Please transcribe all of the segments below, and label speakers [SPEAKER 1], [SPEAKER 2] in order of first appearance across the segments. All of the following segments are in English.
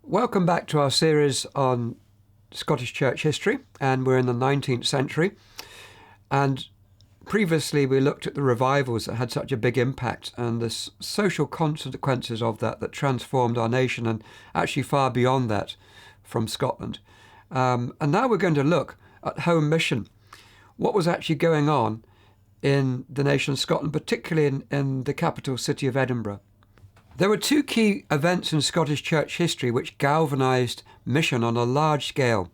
[SPEAKER 1] Welcome back to our series on Scottish Church history, and we're in the 19th century. And previously we looked at the revivals that had such a big impact and the social consequences of that transformed our nation and actually far beyond that from Scotland. And now we're going to look at home mission, what was actually going on in the nation of Scotland, particularly in the capital city of Edinburgh. There were two key events in Scottish Church history which galvanised mission on a large scale.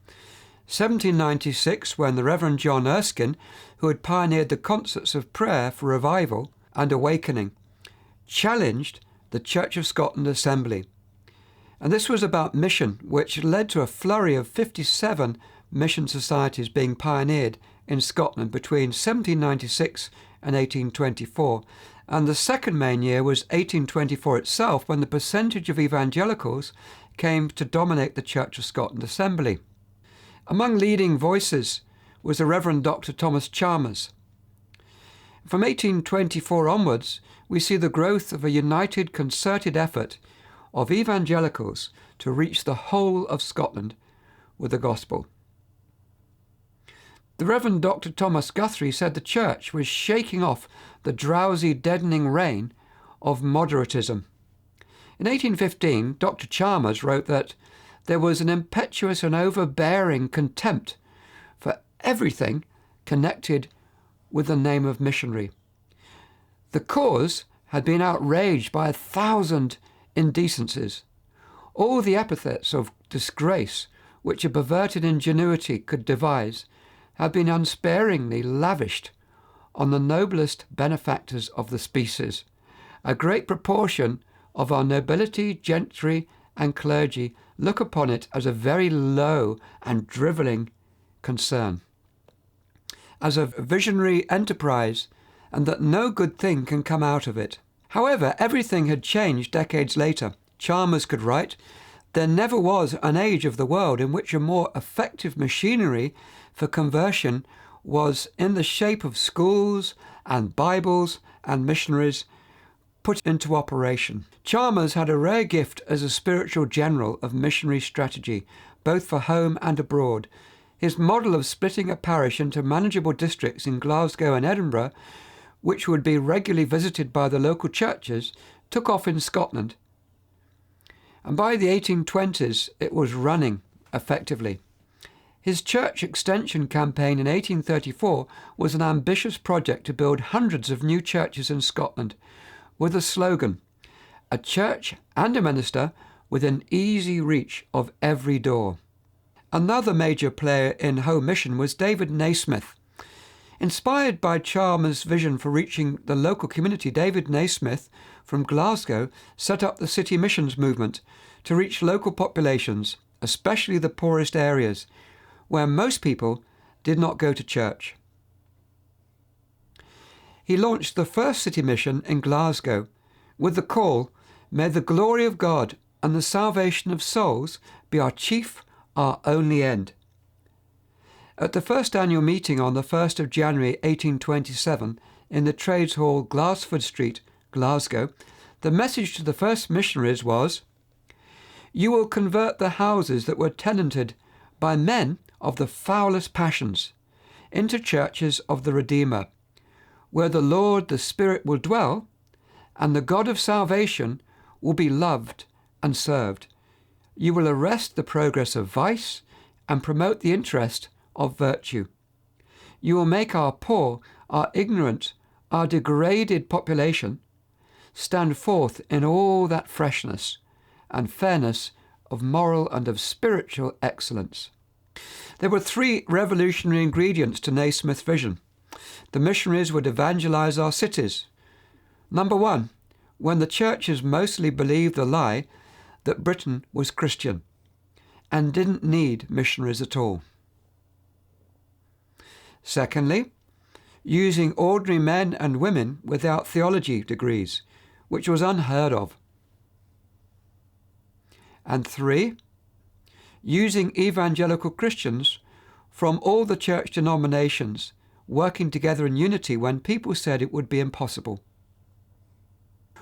[SPEAKER 1] 1796, when the Reverend John Erskine, who had pioneered the concerts of prayer for revival and awakening, challenged the Church of Scotland Assembly. And this was about mission, which led to a flurry of 57 mission societies being pioneered in Scotland between 1796 and 1824. And the second main year was 1824 itself, when the percentage of evangelicals came to dominate the Church of Scotland Assembly. Among leading voices was the Reverend Dr. Thomas Chalmers. From 1824 onwards, we see the growth of a united, concerted effort of evangelicals to reach the whole of Scotland with the gospel. The Reverend Dr. Thomas Guthrie said the Church was shaking off the drowsy, deadening rain of moderatism. In 1815, Dr. Chalmers wrote that there was an impetuous and overbearing contempt for everything connected with the name of missionary. The cause had been outraged by 1,000 indecencies. All the epithets of disgrace which a perverted ingenuity could devise had been unsparingly lavished on the noblest benefactors of the species. A great proportion of our nobility, gentry, and clergy look upon it as a very low and drivelling concern, as a visionary enterprise, and that no good thing can come out of it. However, everything had changed decades later. Chalmers could write, "There never was an age of the world in which a more effective machinery for conversion was in the shape of schools and Bibles and missionaries put into operation." Chalmers had a rare gift as a spiritual general of missionary strategy, both for home and abroad. His model of splitting a parish into manageable districts in Glasgow and Edinburgh, which would be regularly visited by the local churches, took off in Scotland. And by the 1820s, it was running effectively. His church extension campaign in 1834 was an ambitious project to build hundreds of new churches in Scotland, with a slogan, "A church and a minister within easy reach of every door." Another major player in home mission was David Naismith. Inspired by Chalmers' vision for reaching the local community, David Naismith from Glasgow set up the City Missions movement to reach local populations, especially the poorest areas, where most people did not go to church. He launched the first city mission in Glasgow with the call, "May the glory of God and the salvation of souls be our chief, our only end." At the first annual meeting on the 1st of January 1827 in the Trades Hall, Glassford Street, Glasgow, the message to the first missionaries was, "You will convert the houses that were tenanted by men of the foulest passions into churches of the Redeemer, where the Lord the Spirit will dwell, and the God of salvation will be loved and served. You will arrest the progress of vice and promote the interest of virtue. You will make our poor, our ignorant, our degraded population stand forth in all that freshness and fairness of moral and of spiritual excellence." There were three revolutionary ingredients to Naismith's vision. The missionaries would evangelize our cities. Number one, when the churches mostly believed the lie that Britain was Christian and didn't need missionaries at all. Secondly, using ordinary men and women without theology degrees, which was unheard of. And three, using evangelical Christians from all the church denominations working together in unity when people said it would be impossible.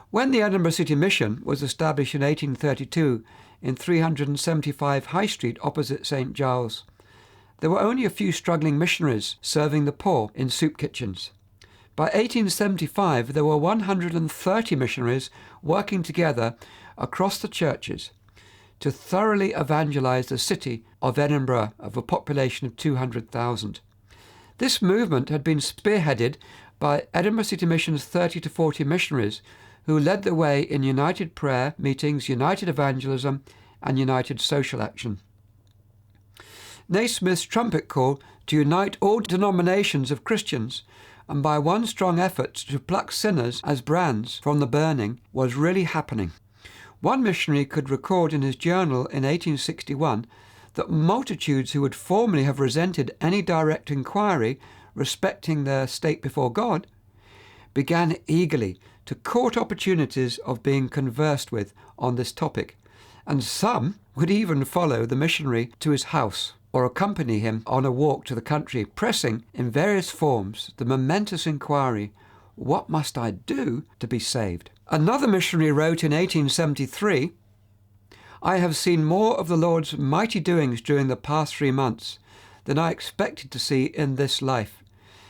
[SPEAKER 1] When the Edinburgh City Mission was established in 1832 in 375 High Street opposite St Giles, there were only a few struggling missionaries serving the poor in soup kitchens. By 1875, there were 130 missionaries working together across the churches to thoroughly evangelize the city of Edinburgh of a population of 200,000. This movement had been spearheaded by Edinburgh City Mission's 30 to 40 missionaries who led the way in united prayer meetings, united evangelism, and united social action. Naismith's trumpet call to unite all denominations of Christians and by one strong effort to pluck sinners as brands from the burning was really happening. One missionary could record in his journal in 1861 that multitudes who would formerly have resented any direct inquiry respecting their state before God began eagerly to court opportunities of being conversed with on this topic, and some would even follow the missionary to his house or accompany him on a walk to the country, pressing in various forms the momentous inquiry, "What must I do to be saved?" Another missionary wrote in 1873, "I have seen more of the Lord's mighty doings during the past 3 months than I expected to see in this life.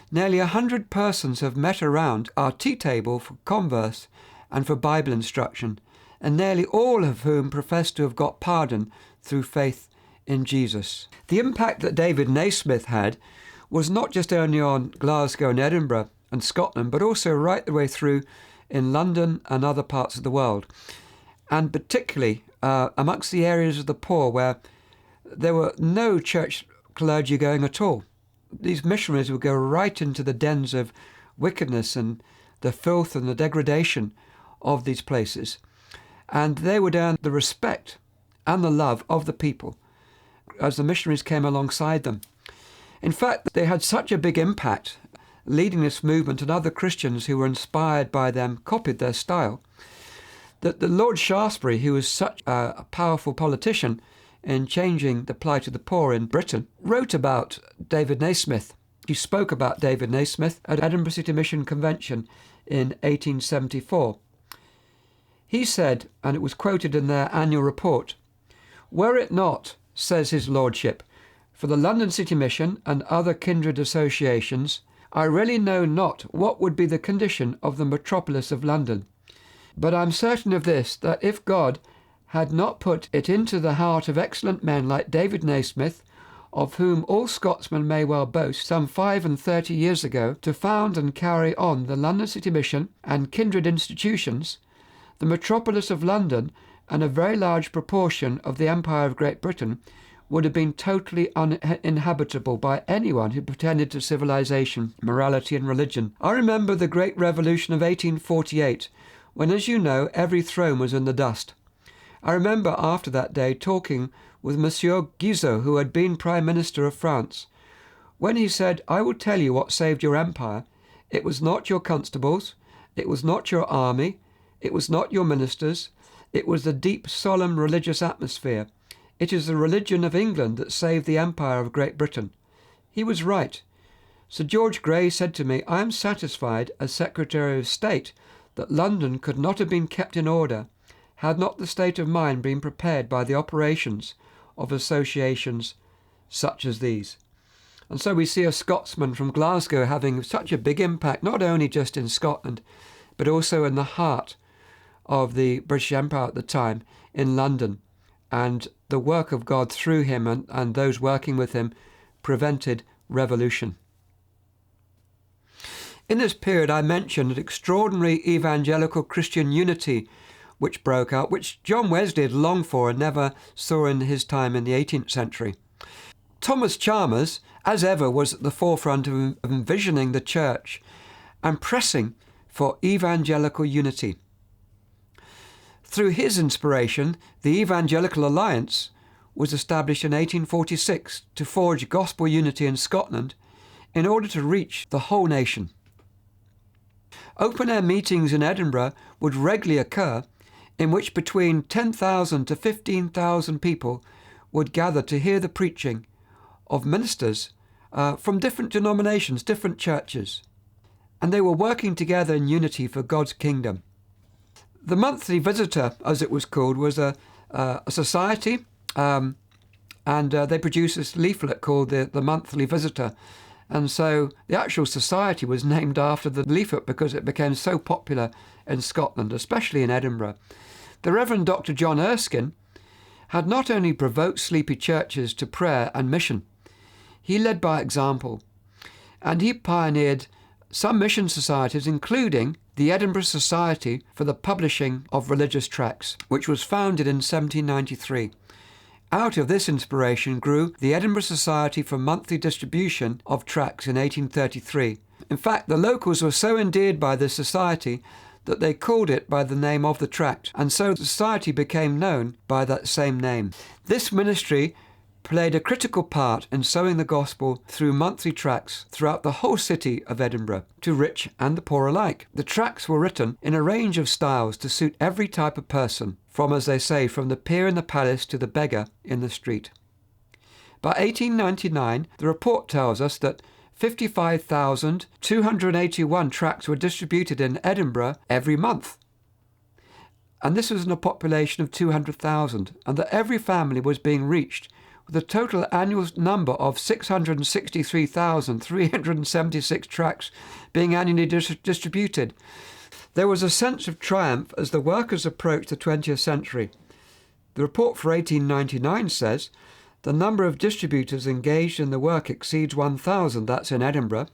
[SPEAKER 1] Nearly 100 persons have met around our tea table for converse and for Bible instruction, and nearly all of whom profess to have got pardon through faith in Jesus." The impact that David Naismith had was not just only on Glasgow and Edinburgh and Scotland, but also right the way through in London and other parts of the world, and particularly amongst the areas of the poor where there were no church clergy going at all. These missionaries would go right into the dens of wickedness and the filth and the degradation of these places, and they would earn the respect and the love of the people as the missionaries came alongside them. In fact, they had such a big impact leading this movement, and other Christians who were inspired by them copied their style, that the Lord Shaftesbury, who was such a powerful politician in changing the plight of the poor in Britain, wrote about David Naismith. He spoke about David Naismith at Edinburgh City Mission Convention in 1874. He said, and it was quoted in their annual report, "Were it not, says his lordship, for the London City Mission and other kindred associations, I really know not what would be the condition of the metropolis of London. But I'm certain of this, that if God had not put it into the heart of excellent men like David Naismith, of whom all Scotsmen may well boast, some 35 years ago, to found and carry on the London City Mission and kindred institutions, the metropolis of London and a very large proportion of the Empire of Great Britain would have been totally uninhabitable by anyone who pretended to civilization, morality and religion. I remember the great revolution of 1848, when, as you know, every throne was in the dust. I remember after that day talking with Monsieur Guizot, who had been Prime Minister of France. When he said, 'I will tell you what saved your empire, it was not your constables, it was not your army, it was not your ministers, it was the deep, solemn religious atmosphere. It is the religion of England that saved the Empire of Great Britain.' He was right. Sir George Grey said to me, 'I am satisfied as Secretary of State that London could not have been kept in order had not the state of mind been prepared by the operations of associations such as these.'" And so we see a Scotsman from Glasgow having such a big impact, not only just in Scotland, but also in the heart of the British Empire at the time, in London. And the work of God through him and those working with him prevented revolution. In this period, I mentioned an extraordinary evangelical Christian unity which broke out, which John Wesley had longed for and never saw in his time in the 18th century. Thomas Chalmers, as ever, was at the forefront of envisioning the church and pressing for evangelical unity. Through his inspiration, the Evangelical Alliance was established in 1846 to forge gospel unity in Scotland in order to reach the whole nation. Open-air meetings in Edinburgh would regularly occur, in which between 10,000 to 15,000 people would gather to hear the preaching of ministers from different denominations, different churches, and they were working together in unity for God's kingdom. The Monthly Visitor, as it was called, was a society, and they produced this leaflet called the Monthly Visitor. And so the actual society was named after the leaflet because it became so popular in Scotland, especially in Edinburgh. The Reverend Dr. John Erskine had not only provoked sleepy churches to prayer and mission, he led by example, and he pioneered some mission societies, including the Edinburgh Society for the Publishing of Religious Tracts, which was founded in 1793. Out of this inspiration grew the Edinburgh Society for Monthly Distribution of Tracts in 1833. In fact, the locals were so endeared by this society that they called it by the name of the tract, and so the society became known by that same name. This ministry played a critical part in sowing the gospel through monthly tracts throughout the whole city of Edinburgh, to rich and the poor alike. The tracts were written in a range of styles to suit every type of person, from, as they say, from the peer in the palace to the beggar in the street. By 1899, the report tells us that 55,281 tracts were distributed in Edinburgh every month. And this was in a population of 200,000, and that every family was being reached, with a total annual number of 663,376 tracts being annually distributed. There was a sense of triumph as the workers approached the 20th century. The report for 1899 says the number of distributors engaged in the work exceeds 1,000, that's in Edinburgh,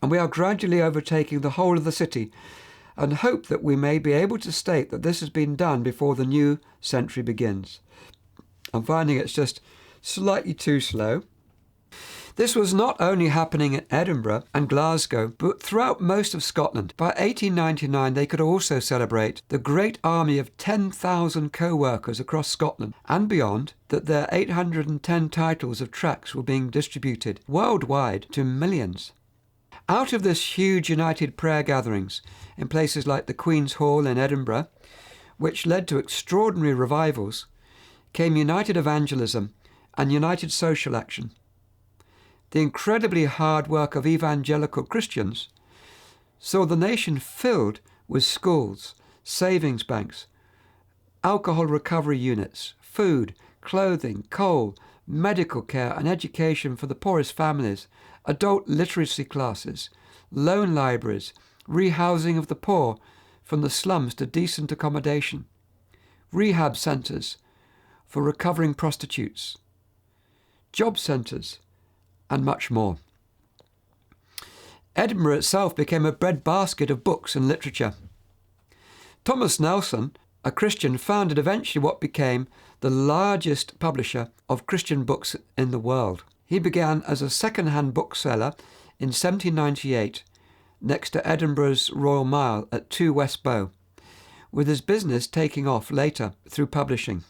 [SPEAKER 1] and we are gradually overtaking the whole of the city, and hope that we may be able to state that this has been done before the new century begins. I'm finding it's just slightly too slow. This was not only happening in Edinburgh and Glasgow, but throughout most of Scotland. By 1899, they could also celebrate the great army of 10,000 co-workers across Scotland and beyond, that their 810 titles of tracts were being distributed worldwide to millions. Out of this huge united prayer gatherings in places like the Queen's Hall in Edinburgh, which led to extraordinary revivals, came united evangelism and united social action. The incredibly hard work of evangelical Christians saw the nation filled with schools, savings banks, alcohol recovery units, food, clothing, coal, medical care and education for the poorest families, adult literacy classes, loan libraries, rehousing of the poor from the slums to decent accommodation, rehab centres for recovering prostitutes, job centres, and much more. Edinburgh itself became a breadbasket of books and literature. Thomas Nelson, a Christian, founded eventually what became the largest publisher of Christian books in the world. He began as a second-hand bookseller in 1798 next to Edinburgh's Royal Mile at 2 West Bow, with his business taking off later through publishing.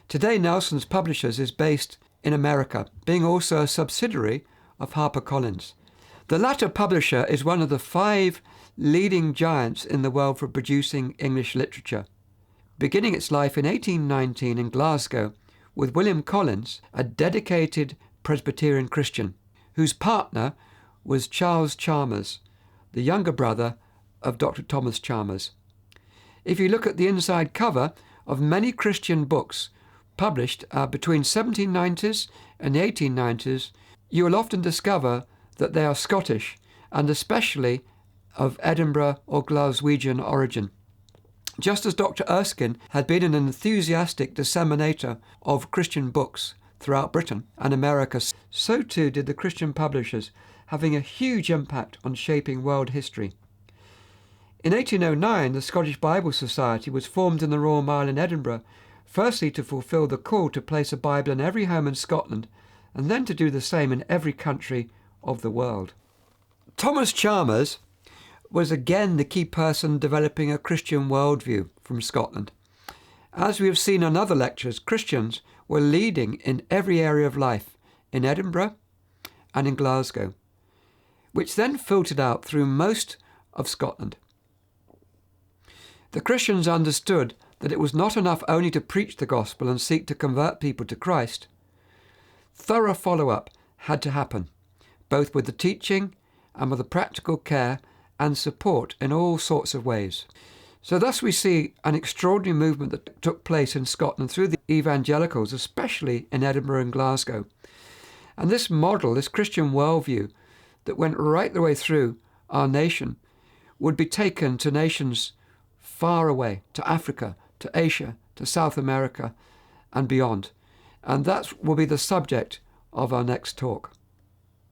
[SPEAKER 1] Today, Nelson's Publishers is based in America, being also a subsidiary of HarperCollins. The latter publisher is one of the 5 leading giants in the world for producing English literature, beginning its life in 1819 in Glasgow with William Collins, a dedicated Presbyterian Christian, whose partner was Charles Chalmers, the younger brother of Dr. Thomas Chalmers. If you look at the inside cover of many Christian books published between 1790s and the 1890s, you will often discover that they are Scottish and especially of Edinburgh or Glaswegian origin. Just as Dr. Erskine had been an enthusiastic disseminator of Christian books throughout Britain and America, so too did the Christian publishers, having a huge impact on shaping world history. In 1809, the Scottish Bible Society was formed in the Royal Mile in Edinburgh, firstly to fulfil the call to place a Bible in every home in Scotland, and then to do the same in every country of the world. Thomas Chalmers was again the key person developing a Christian worldview from Scotland. As we have seen in other lectures, Christians were leading in every area of life in Edinburgh and in Glasgow, which then filtered out through most of Scotland. The Christians understood that it was not enough only to preach the gospel and seek to convert people to Christ. Thorough follow-up had to happen, both with the teaching and with the practical care and support in all sorts of ways. So thus we see an extraordinary movement that took place in Scotland through the evangelicals, especially in Edinburgh and Glasgow. And this model, this Christian worldview that went right the way through our nation, would be taken to nations far away, to Africa, to Asia, to South America and beyond. And that will be the subject of our next talk.